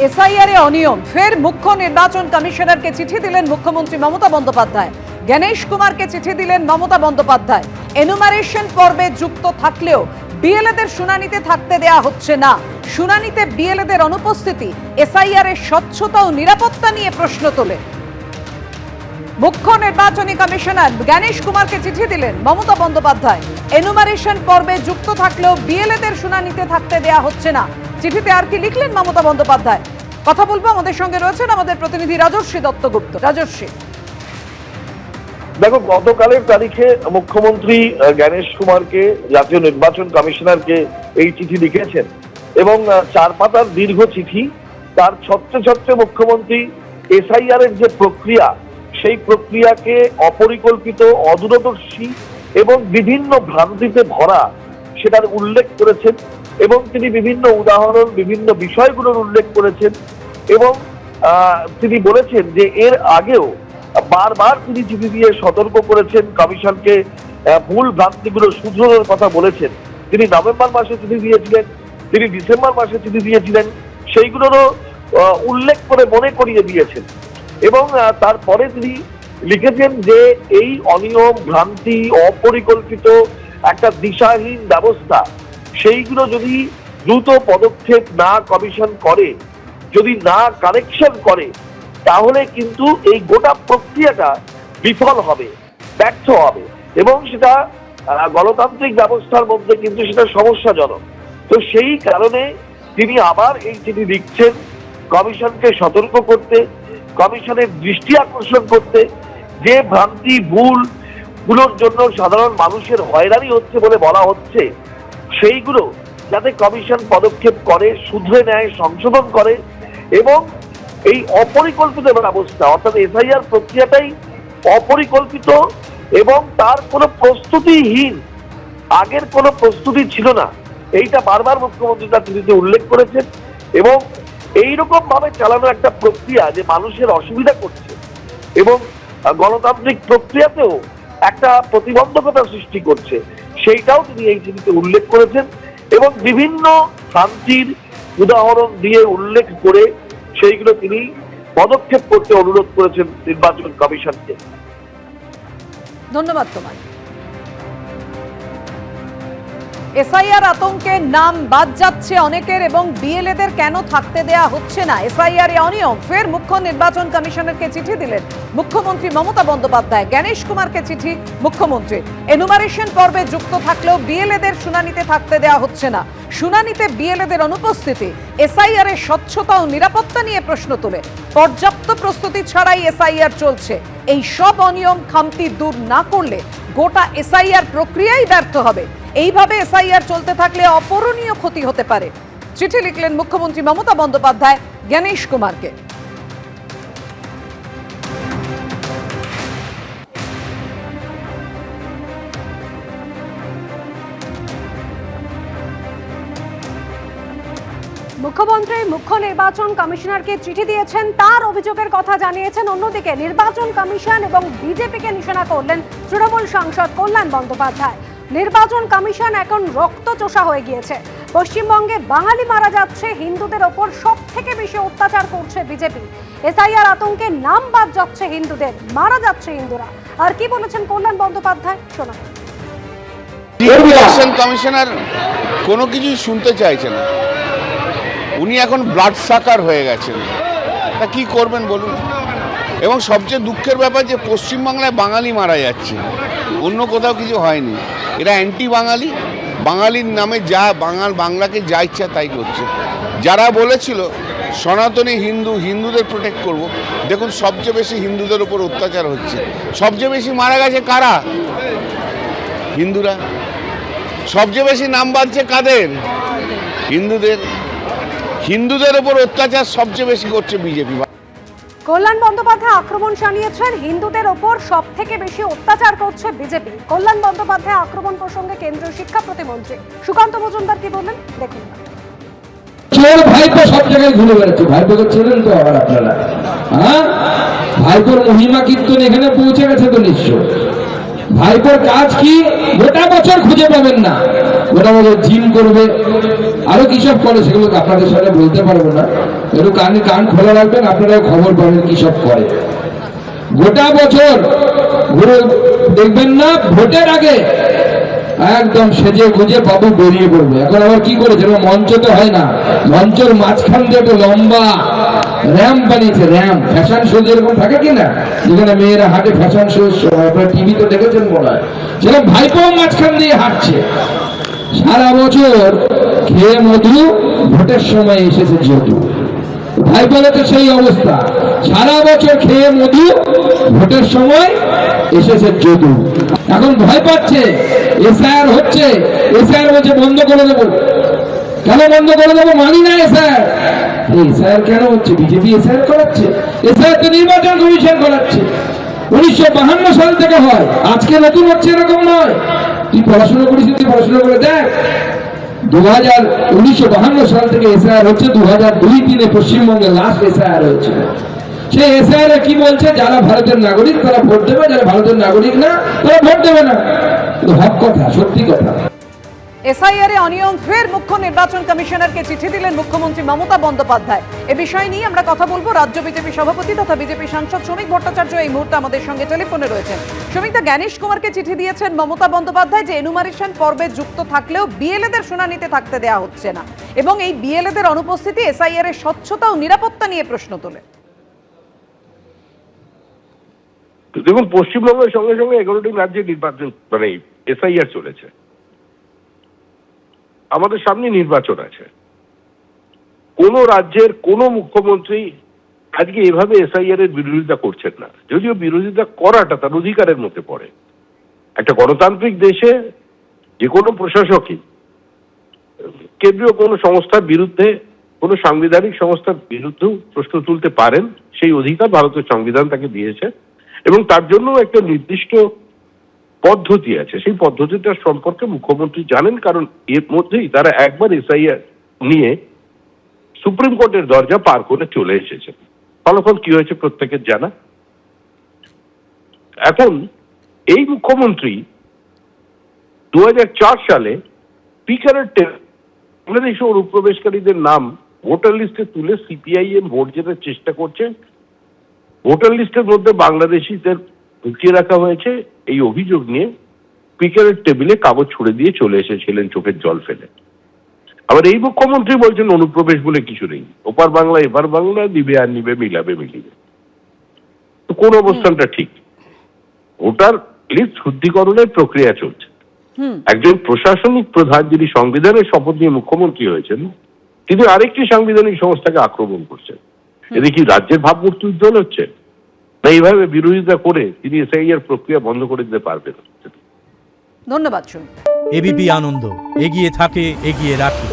SIR এ অনিয়ম, ফের মুখ্য নির্বাচন কমিশনারকে চিঠি দিলেন মুখ্যমন্ত্রী মমতা বন্দ্যোপাধ্যায়। গণেশ কুমারকে চিঠি দিলেন মমতা বন্দ্যোপাধ্যায়। এনুমারেশন পর্বে যুক্ত থাকলেও বিএলএদের শুনানিতে থাকতে দেয়া হচ্ছে না। শুনানিতে বিএলএদের অনুপস্থিতি এসআইআর এর স্বচ্ছতা ও নিরাপত্তা নিয়ে প্রশ্ন তোলে। মুখ্য নির্বাচনী কমিশনার গণেশ কুমারকে চিঠি দিলেন মমতা বন্দ্যোপাধ্যায়। এনুমারেশন পর্বে যুক্ত থাকলেও বিএলএদের শুনানিতে থাকতে দেয়া হচ্ছে না। চিঠিতে আর কি লিখলেন মমতা বন্দ্যোপাধ্যায়, কথা বলবো। আমাদের সঙ্গে রয়েছেন আমাদের প্রতিনিধি রাজশ্রী দত্তগুপ্ত। রাজশ্রী, দেখো, গতকালের তারিখে মুখ্যমন্ত্রী গণেশ কুমারকে, জাতীয় নির্বাচন কমিশনারকে এই চিঠি লিখেছেন এবং 4 পাতার দীর্ঘ চিঠি। তার ছত্রে মুখ্যমন্ত্রী এসআইআর এর যে প্রক্রিয়া, সেই প্রক্রিয়াকে অপরিকল্পিত, অদূরদর্শী এবং বিভিন্ন ভ্রান্তিতে ভরা সেটার উল্লেখ করেছেন এবং তিনি বিভিন্ন উদাহরণ, বিভিন্ন বিষয়গুলোর উল্লেখ করেছেন এবং তিনি বলেছেন যে এর আগেও বারবার তিনি চিঠি দিয়ে সতর্ক করেছেন কমিশনকে, ভুল ভ্রান্তিগুলো শুধরানোর কথা বলেছেন। তিনি নভেম্বর মাসে চিঠি দিয়েছিলেন, তিনি ডিসেম্বর মাসে চিঠি দিয়েছিলেন, সেইগুলোরও উল্লেখ করে মনে করিয়ে দিয়েছেন এবং তারপরে তিনি লিখেছেন যে এই অনিয়ম, ভ্রান্তি, অপরিকল্পিত একটা দিশাহীন ব্যবস্থা, সেইগুলো যদি দ্রুত পদক্ষেপ না কমিশন করে, যদি না কারেকশন করে, তাহলে কিন্তু এই গোটা প্রক্রিয়াটা বিফল হবে, ব্যর্থ হবে এবং সেটা গণতান্ত্রিক ব্যবস্থার মধ্যে কিন্তু সেটা সমস্যাজনক। তো সেই কারণে তিনি আবার এই চিঠি লিখছেন কমিশনকে সতর্ক করতে, কমিশনের দৃষ্টি আকর্ষণ করতে, যে ভ্রান্তি, ভুল গুলোর জন্য সাধারণ মানুষের হয়রানি হচ্ছে বলে বলা হচ্ছে, সেইগুলো যাতে কমিশন পদক্ষেপ করে, শুধরে নেয়, সংশোধন করে এবং এই অপরিকল্পিত ব্যবস্থা, অর্থাৎ এসআইআর প্রক্রিয়াটাই অপরিকল্পিত এবং তার কোনো প্রস্তুতিহীন, আগের কোনো প্রস্তুতি ছিল না, এইটা বারবার মুখ্যমন্ত্রী তার চিঠিতে উল্লেখ করেছেন এবং এইরকম ভাবে চালানো একটা প্রক্রিয়া যে মানুষের অসুবিধা করছে এবং গণতান্ত্রিক প্রক্রিয়াতেও একটা প্রতিবন্ধকতা সৃষ্টি করছে, সেইটাও তিনি এই চিঠিতে উল্লেখ করেছেন এবং বিভিন্ন শান্তির উদাহরণ দিয়ে উল্লেখ করে সেইগুলো তিনি পদক্ষেপ করতে অনুরোধ করেছেন নির্বাচন কমিশনকে। ধন্যবাদ তোমার। এসআইআর আতঙ্কে নাম বাদ যাচ্ছে অনেকের এবং বিএলএদের কেন থাকতে দেয়া হচ্ছে না? এসআইআর এ অনিয়ম, ফের মুখ্য নির্বাচন কমিশনারকে চিঠি দিলেন মুখ্যমন্ত্রী মমতা বন্দ্যোপাধ্যায়। গণেশ কুমারকে চিঠি মুখ্যমন্ত্রী। এনুমারেশন পর্বে যুক্ত থাকলেও বিএলএদের শুনানিতে থাকতে দেয়া হচ্ছে না। শুনানিতে বিএলএদের অনুপস্থিতি এসআইআর এর স্বচ্ছতা ও নিরাপত্তা নিয়ে প্রশ্ন তোলে। পর্যাপ্ত প্রস্তুতি ছাড়াই এসআইআর চলছে। এই সব অনিয়ম, খামতি দূর না করলে গোটা এসআইআর প্রক্রিয়াই ব্যর্থ হবে। এইভাবে এসআইআর চলতে থাকলে অপূরণীয় ক্ষতি হতে পারে। চিঠি লিখলেন মুখ্যমন্ত্রী মমতা বন্দ্যোপাধ্যায় গণেশ কুমারকে। মুখ্যমন্ত্রী মুখ্য নির্বাচন কমিশনারকে চিঠি দিয়েছেন, তার অভিযোগের কথা জানিয়েছেন। অন্যদিকে নির্বাচন কমিশন এবং বিজেপিকে নিশানা করলেন তৃণমূল সাংসদ কল্যাণ বন্দ্যোপাধ্যায়। নির্বাচন কমিশন এখন রক্তচোষা হয়ে গিয়েছে। পশ্চিমবঙ্গে বাঙালি মারা যাচ্ছে, হিন্দুদের ওপর সব থেকে বেশি অত্যাচার করছে বিজেপি। এসআইআর আতঙ্কে নাম বাদ যাচ্ছে হিন্দুদের, মারা যাচ্ছে হিন্দুরা। আর কি বলেছেন কল্যাণ বন্দ্যোপাধ্যায়, শোনা। নির্বাচন কমিশনার কোনো কিছুই শুনতে চাইছে না, উনি এখন ব্লাড সাকার হয়ে গেছেন। তা কি করবেন বলুন? এবং সবচেয়ে দুঃখের ব্যাপার যে পশ্চিমবাংলায় বাঙালি মারা যাচ্ছে, অন্য কোথাও কিছু হয়নি। এরা অ্যান্টি বাঙালি, বাঙালির নামে যা বাংলাকে যা ইচ্ছা তাই করছে। যারা বলেছিল সনাতনী হিন্দু, হিন্দুদের প্রোটেক্ট করব, দেখুন সবচেয়ে বেশি হিন্দুদের উপর অত্যাচার হচ্ছে। সবচেয়ে বেশি মারা গেছে কারা? হিন্দুরা। সবচেয়ে বেশি নাম বাঁধছে কাদের? হিন্দুদের। হিন্দুদের উপর অত্যাচার সবচেয়ে বেশি করছে বিজেপি। কল্যাণ বন্দ্যোপাধ্যায় আক্রমণ শানিয়েছেন, হিন্দুদের ওপর সব থেকে বেশি অত্যাচার করছে বিজেপি। কল্যাণ বন্দ্যোপাধ্যায় আক্রমণ প্রসঙ্গে কেন্দ্রীয় শিক্ষা প্রতিমন্ত্রী সুকান্ত মজুমদার কি বললেন, দেখুন। চোর ভাইপো সব জায়গায় ঘুরে বেড়াচ্ছে। ভাইপোকে ছিলেন তো আবার আপনারা? হ্যাঁ, ভাইপোর মহিমা কীর্তন এখানে পৌঁছে গেছে তো নিশ্চয়। ভাইপোর কাজ কি গোটা বছর খুঁজে পাবেন না, গোটা বছর জিম করবে, আরো কি সব করে সেগুলো আপনাদের সাথে বলতে পারবো না, একটু কান খোলা রাখবেন, আপনারাও খবর পাবেন কি সব করে। গোটা বছর ঘুরে দেখবেন না, ভোটের আগে একদম সেজে গুজে বাবু বেরিয়ে পড়বে। এখন আবার কি করেছে, মঞ্চ তো হয় না, মঞ্চের মাঝখান দিয়ে একটা লম্বা র্যাম্প বানিয়েছে, র্যাম্প ফ্যাশন শো যেরকম থাকে কিনা, যেখানে মেয়েরা হাঁটে ফ্যাশন শো, আপনারা টিভিতে দেখেছেন মনে হয়, যেরকম ভাইপো মাঝখান দিয়ে হাঁটছে। সারা বছর খেয়ে মধু, ভোটের সময় এসেছে যদু। ভাইপোলে তো সেই অবস্থা, সারা বছর খেয়ে মধু, ভোটের সময় এসেছে যদু। এখন ভয় পাচ্ছে, এসআইআর হচ্ছে, এসআইআর বলছে বন্ধ করে দেবো। কেন বন্ধ করে দেবো? মানি না এসআইআর। এসআইআর কেন হচ্ছে? বিজেপি এসআইআর করাচ্ছে, এসআইআর তো নির্বাচন কমিশন করাচ্ছে, 1952 সাল থেকে হয়, আজকে নতুন হচ্ছে এরকম নয়। তুই পড়াশোনা করিস, তুই পড়াশোনা করে দেখ, 1952 সাল থেকে এসআইআর হচ্ছে, 2002-03 পশ্চিমবঙ্গে লাস্ট এসআইআর হয়েছিল। সেই এসআইআর কি বলছে, যারা ভারতের নাগরিক তারা ভোট দেবে, যারা ভারতের নাগরিক না তারা ভোট দেবে না। হক কথা, সত্যি কথা। এসআইআর এ অনিয়ম, ফের মুখ্য নির্বাচন কমিশনারকে চিঠি দিলেন মুখ্যমন্ত্রী মমতা বন্দ্যোপাধ্যায়। এ বিষয় নিয়ে আমরা কথা বলবো। রাজ্য বিজেপি সভাপতি তথা বিজেপি সাংসদ শ্রমিক ভট্টাচার্য এই মুহূর্তে আমাদের সঙ্গে টেলিফোনে রয়েছেন। শ্রমিকদা, জ্ঞানেশ কুমারকে চিঠি দিয়েছেন মমতা বন্দ্যোপাধ্যায় যে এনুমারেশন পর্বে যুক্ত থাকলেও বিএলএদের শুনানিতে থাকতে দেওয়া হচ্ছে না, এবং এই বিএলএদের অনুপস্থিতি এসআইআর এর স্বচ্ছতা ও নিরাপত্তা নিয়ে প্রশ্ন তোলে। দেখুন, পশ্চিমবঙ্গের সঙ্গে সঙ্গে 11টি রাজ্যে নির্বাচন মানে এসআইআর চলেছে, আমাদের সামনে নির্বাচন আছে। কোন রাজ্যের কোন মুখ্যমন্ত্রী আজকে এভাবে এসআইআর এর বিরোধিতা করছেন না, যদিও বিরোধিতা করাটা তার অধিকারের মধ্যে পড়ে। একটা গণতান্ত্রিক দেশে যে কোনো প্রশাসকই কেন্দ্রীয় কোনো সংস্থার বিরুদ্ধে, কোনো সাংবিধানিক সংস্থার বিরুদ্ধেও প্রশ্ন তুলতে পারেন, সেই অধিকার ভারতের সংবিধান তাকে দিয়েছে, এবং তার জন্য একটা নির্দিষ্ট পদ্ধতি আছে। সেই পদ্ধতিটার সম্পর্কে মুখ্যমন্ত্রী জানেন, কারণ এর মধ্যেই তারা একবার এসআইআর নিয়ে সুপ্রিম কোর্টের দরজা পার করে চলে এসেছে। ফলাফল কি হয়েছে প্রত্যেকের জানা। এখন এই মুখ্যমন্ত্রী 2004 সালে স্পিকারের বাংলাদেশে অনুপ্রবেশকারীদের নাম ভোটার লিস্টে তুলে সিপিআইএম ভোট জেতার চেষ্টা করছে। ভোটার লিস্টের মধ্যে বাংলাদেশিদের ঢুকিয়ে রাখা হয়েছে, এই অভিযোগ নিয়ে স্পিকারের টেবিলে কাগজ ছুড়ে দিয়ে চলে এসেছিলেন চোখের জল ফেলে। আবার এই মুখ্যমন্ত্রী বলছেন অনুপ্রবেশ বলে কিছু নেই, ওপার বাংলা এপার বাংলা, দিবে আর নিবে, মিলাবে মিলিবে। তো কোন অবস্থানটা ঠিক? ভোটার লিস্ট শুদ্ধিকরণের প্রক্রিয়া চলছে। একজন প্রশাসনিক প্রধান যিনি সংবিধানের শপথ নিয়ে মুখ্যমন্ত্রী হয়েছেন, তিনি আরেকটি সাংবিধানিক সংস্থাকে আক্রমণ করছেন। এতে কি রাজ্যের ভাবমূর্তি উজ্জ্বল হচ্ছে? না এইভাবে বিরোধিতা করে তিনি এসআইআর প্রক্রিয়া বন্ধ করে দিতে পারবেন? ধন্যবাদ। শুনুন, এবিপি আনন্দ, এগিয়ে থাকে, এগিয়ে রাখে।